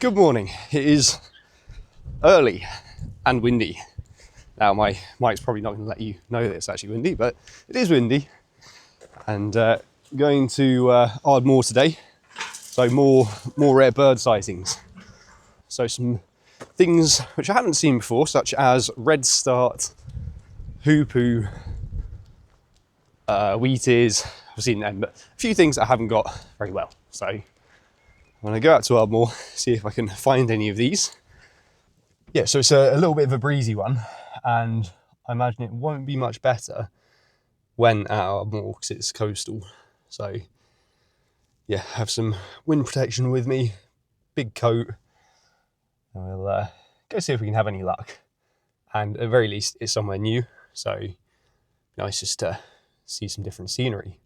Good morning. It is early and windy. Now my mic's probably not going to let you know that it's actually windy, but it is windy. And going to Ardmore today, so more rare bird sightings. So some things which I haven't seen before, such as redstart, hoopoo, wheaties. I've seen them, but a few things I haven't got very well. So I'm going to go out to Ardmore, see if I can find any of these. Yeah, so it's a little bit of a breezy one, and I imagine it won't be much better when at Ardmore because it's coastal. So yeah, have some wind protection with me, big coat, and we'll go see if we can have any luck. And at the very least, it's somewhere new, so nice just to see some different scenery.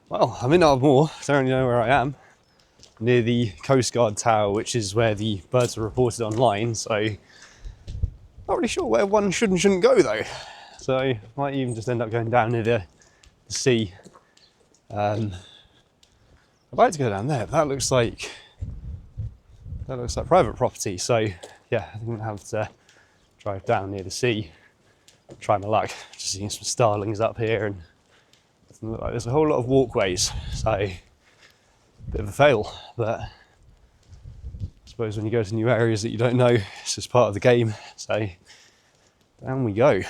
Well, I'm in Ardmore, I don't really know where I am. Near the Coast Guard Tower, which is where the birds are reported online, so not really sure where one should and shouldn't go though. So I might even just end up going down near the sea. I'd like to go down there, but that looks like private property, so yeah, I think I'm gonna have to drive down near the sea, try my luck. Just seeing some starlings up here, and it doesn't look like there's a whole lot of walkways, so bit of a fail, but I suppose when you go to new areas that you don't know, it's just part of the game. So down we go.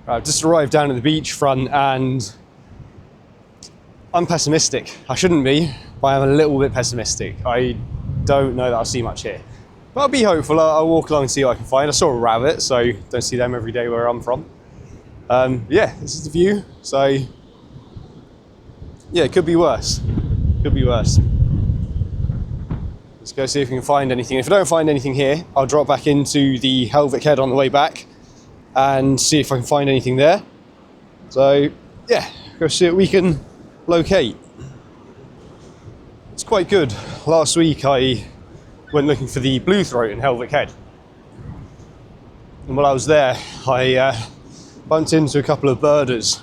I've just arrived down at the beachfront and I'm pessimistic. I shouldn't be, but I'm a little bit pessimistic. I don't know that I'll see much here. But I'll be hopeful. I'll walk along and see what I can find. I saw a rabbit, so don't see them every day where I'm from. Yeah, this is the view. So yeah, it could be worse. Could be worse. Let's go see if we can find anything. If I don't find anything here, I'll drop back into the Helvik Head on the way back and see if I can find anything there. So yeah, go see what we can locate. It's quite good. Last week I went looking for the blue throat in Helvik Head, and while I was there I bumped into a couple of birders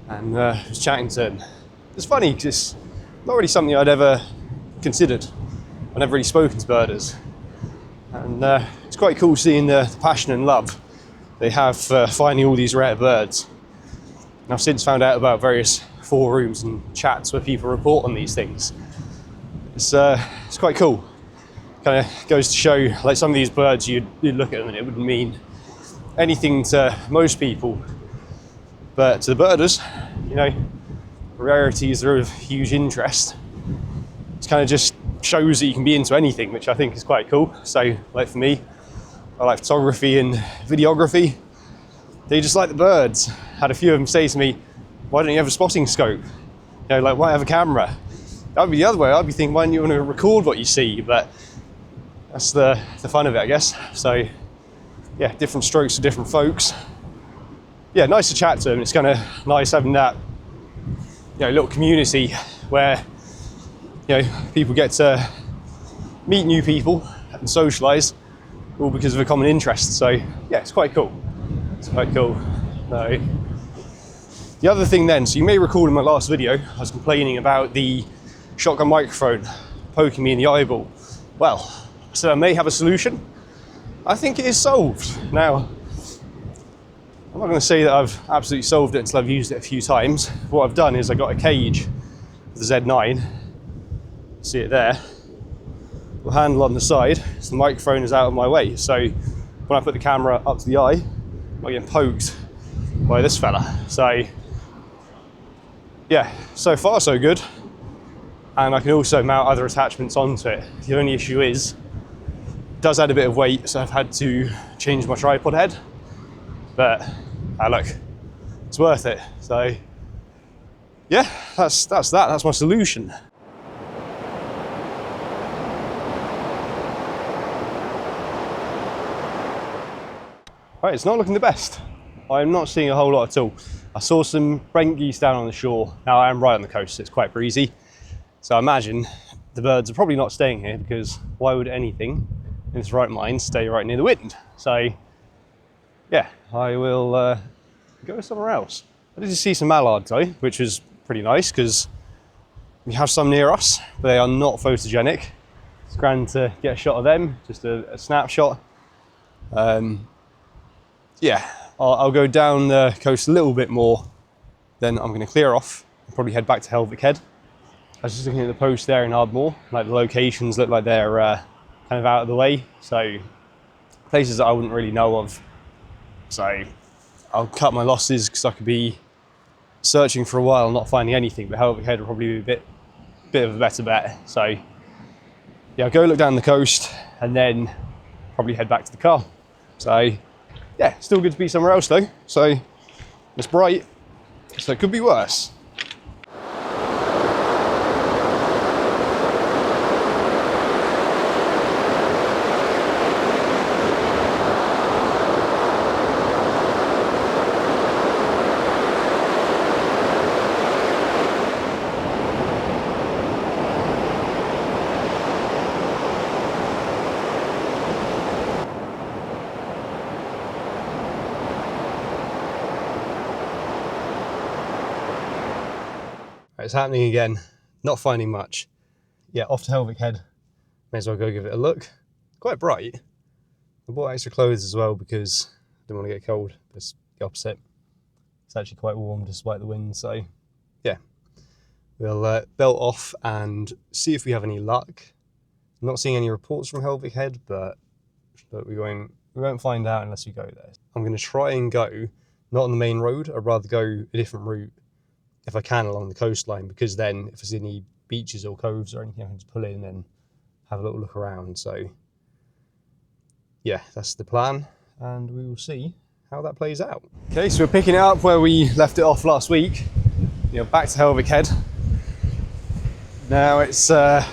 and was chatting to them. It's funny because it's not really something I'd ever considered. I've never really spoken to birders, and it's quite cool seeing the passion and love they have finding all these rare birds. And I've since found out about various forums and chats where people report on these things. It's quite cool. Kind of goes to show, like, some of these birds, you'd look at them and it wouldn't mean anything to most people, but to the birders, you know, rarities are of huge interest. It kind of just shows that you can be into anything, which I think is quite cool. So, like, for me, I like photography and videography. They just like the birds. Had a few of them say to me, why don't you have a spotting scope? You know, like, why have a camera? That would be the other way. I'd be thinking, why don't you want to record what you see? But that's the fun of it, I guess. So yeah, different strokes for different folks. Yeah, nice to chat to them. It's kind of nice having that, you know, little community where, you know, people get to meet new people and socialise, all because of a common interest. So yeah, it's quite cool. It's quite cool. No. The other thing then, so you may recall in my last video, I was complaining about the shotgun microphone poking me in the eyeball. Well, so I may have a solution. I think it is solved. Now, I'm not going to say that I've absolutely solved it until I've used it a few times. What I've done is I got a cage with the Z9. See it there. The handle on the side, so the microphone is out of my way. So when I put the camera up to the eye, I'm getting poked by this fella. So yeah, so far so good. And I can also mount other attachments onto it. The only issue is, it does add a bit of weight, so I've had to change my tripod head. But look, it's worth it. So yeah, that's my solution. Right, it's not looking the best. I'm not seeing a whole lot at all. I saw some brent geese down on the shore. Now I am right on the coast, so it's quite breezy. So I imagine the birds are probably not staying here, because why would anything in its right mind stay right near the wind? So yeah, I will go somewhere else. I did see some mallards though, which was pretty nice, because we have some near us, but they are not photogenic. It's grand to get a shot of them, just a snapshot. Yeah, I'll go down the coast a little bit more, then I'm going to clear off and probably head back to Helvig Head. I was just looking at the post there in Ardmore, like the locations look like they're kind of out of the way, so places that I wouldn't really know of. So I'll cut my losses, because I could be searching for a while not finding anything, but Helvig Head will probably be a bit of a better bet. So yeah, I'll go look down the coast and then probably head back to the car. So yeah, still good to be somewhere else though. So it's bright, so it could be worse. It's happening again, not finding much. Yeah, off to Helvig Head, may as well go give it a look. Quite bright. I bought extra clothes as well because I didn't want to get cold. It's the opposite. It's actually quite warm despite the wind, so yeah. We'll belt off and see if we have any luck. I'm not seeing any reports from Helvig Head, but we won't find out unless we go there. I'm going to try and go, not on the main road, I'd rather go a different route if I can along the coastline, because then if there's any beaches or coves or anything I can just pull in and have a little look around. So yeah, that's the plan, and we will see how that plays out. Okay, so we're picking it up where we left it off last week. Back to Helvig Head. Now it's yeah,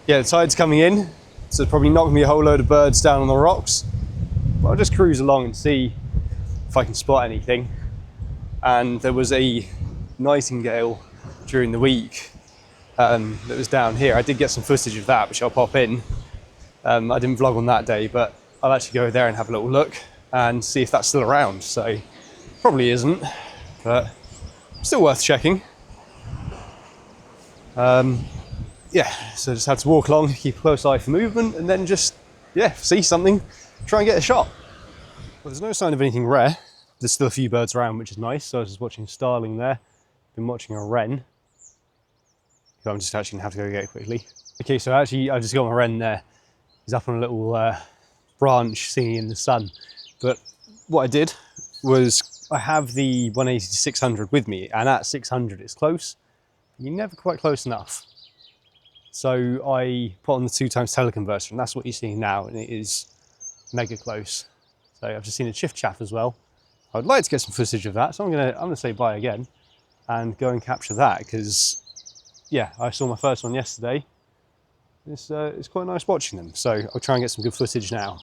the tide's coming in, so there's probably not going to be a whole load of birds down on the rocks, but I'll just cruise along and see if I can spot anything. And there was a nightingale during the week that was down here. I did get some footage of that, which I'll pop in. I didn't vlog on that day, but I'll actually go there and have a little look and see if that's still around. So probably isn't, but still worth checking. Yeah, so just had to walk along, keep a close eye for movement, and then just, yeah, see something, try and get a shot. Well, there's no sign of anything rare. There's still a few birds around, which is nice. So I was just watching a starling there, been watching a wren, who I'm just actually gonna have to go get quickly. Okay, so actually I just got my wren there. He's up on a little branch singing in the sun. But what I did was I have the 180 to 600 with me, and at 600 it's close. You're never quite close enough. So I put on the 2x teleconverter, and that's what you're seeing now, and it is mega close. So I've just seen a chiff-chaff as well. I would like to get some footage of that, so I'm gonna say bye again and go and capture that, because yeah, I saw my first one yesterday. It's quite nice watching them, so I'll try and get some good footage now.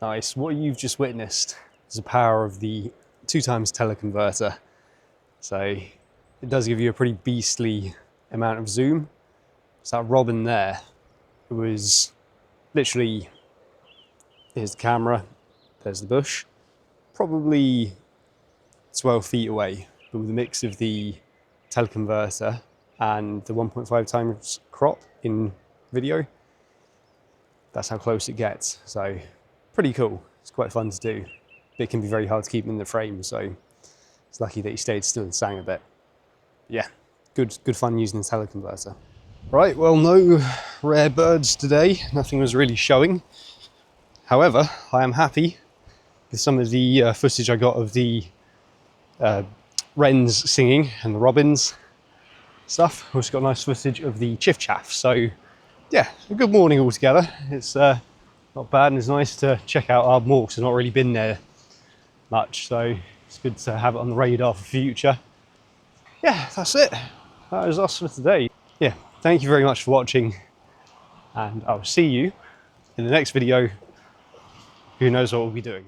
Nice. What you've just witnessed is the power of the 2x teleconverter. So it does give you a pretty beastly amount of zoom. So that robin there, it was literally, here's the camera, there's the bush, probably 12 feet away, but with a mix of the teleconverter and the 1.5 times crop in video, that's how close it gets. So pretty cool. It's quite fun to do. But it can be very hard to keep them in the frame, so it's lucky that he stayed still and sang a bit. Yeah, good fun using the teleconverter. Right, well, no rare birds today. Nothing was really showing. However, I am happy with some of the footage I got of the wrens singing and the robins stuff. Also got nice footage of the chiff-chaff. So yeah, a good morning altogether. It's not bad, and it's nice to check out our moor because I've not really been there much. So it's good to have it on the radar for future. Yeah, that's it. That was us for today. Yeah, thank you very much for watching, and I'll see you in the next video. Who knows what we'll be doing.